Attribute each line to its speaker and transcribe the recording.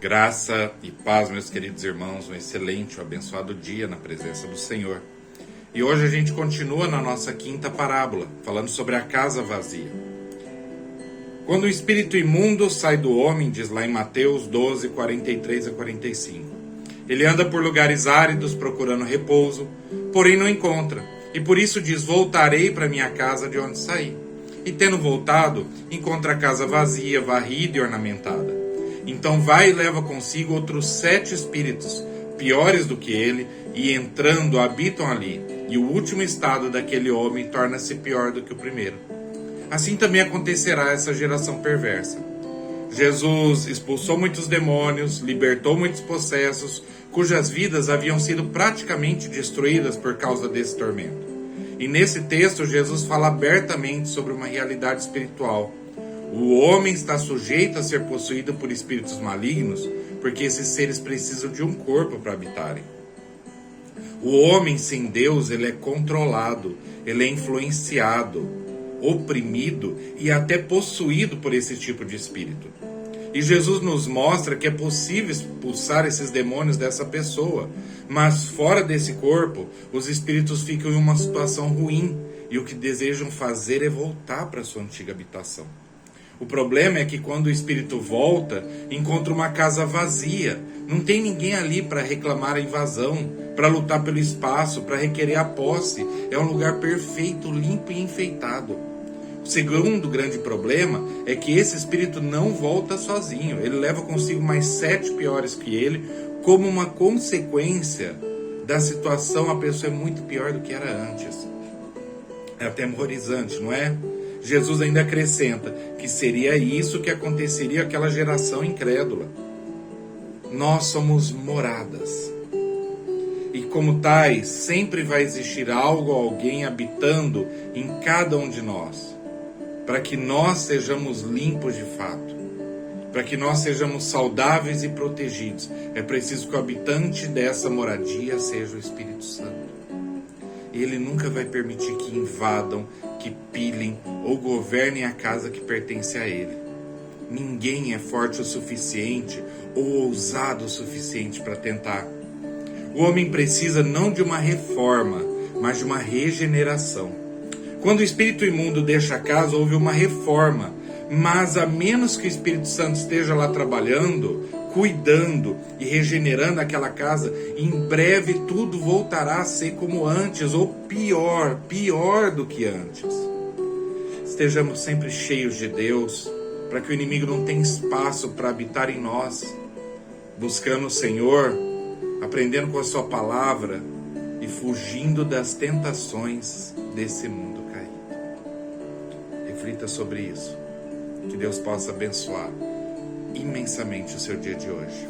Speaker 1: Graça e paz, meus queridos irmãos, um excelente, um abençoado dia na presença do Senhor. E hoje a gente continua na nossa quinta parábola, falando sobre a casa vazia. Quando o espírito imundo sai do homem, diz lá em Mateus 12, 43 a 45. Ele anda por lugares áridos procurando repouso, porém não encontra. E por isso diz, voltarei para minha casa de onde saí. E tendo voltado, encontra a casa vazia, varrida e ornamentada. Então vai e leva consigo outros 7 espíritos, piores do que ele, e entrando habitam ali. E o último estado daquele homem torna-se pior do que o primeiro. Assim também acontecerá essa geração perversa. Jesus expulsou muitos demônios, libertou muitos possessos, cujas vidas haviam sido praticamente destruídas por causa desse tormento. E nesse texto, Jesus fala abertamente sobre uma realidade espiritual. O homem está sujeito a ser possuído por espíritos malignos, porque esses seres precisam de um corpo para habitarem. O homem sem Deus, ele é controlado, ele é influenciado, oprimido e até possuído por esse tipo de espírito. E Jesus nos mostra que é possível expulsar esses demônios dessa pessoa, mas fora desse corpo, os espíritos ficam em uma situação ruim e o que desejam fazer é voltar para sua antiga habitação. O problema é que quando o espírito volta, encontra uma casa vazia. Não tem ninguém ali para reclamar a invasão, para lutar pelo espaço, para requerer a posse. É um lugar perfeito, limpo e enfeitado. O segundo grande problema é que esse espírito não volta sozinho. Ele leva consigo mais 7 piores que ele. Como uma consequência da situação, a pessoa é muito pior do que era antes. É aterrorizante, não é? Jesus ainda acrescenta que seria isso que aconteceria àquela geração incrédula. Nós somos moradas. E como tais, sempre vai existir algo ou alguém habitando em cada um de nós. Para que nós sejamos limpos de fato. Para que nós sejamos saudáveis e protegidos. É preciso que o habitante dessa moradia seja o Espírito Santo. Ele nunca vai permitir que invadam, que pilhem ou governem a casa que pertence a ele. Ninguém é forte o suficiente ou ousado o suficiente para tentar. O homem precisa não de uma reforma, mas de uma regeneração. Quando o espírito imundo deixa a casa, houve uma reforma, mas a menos que o Espírito Santo esteja lá trabalhando, cuidando e regenerando aquela casa, em breve tudo voltará a ser como antes, ou pior do que antes. Estejamos sempre cheios de Deus, para que o inimigo não tenha espaço para habitar em nós, buscando o Senhor, aprendendo com a sua palavra e fugindo das tentações desse mundo caído. Reflita sobre isso. Que Deus possa abençoar imensamente o seu dia de hoje.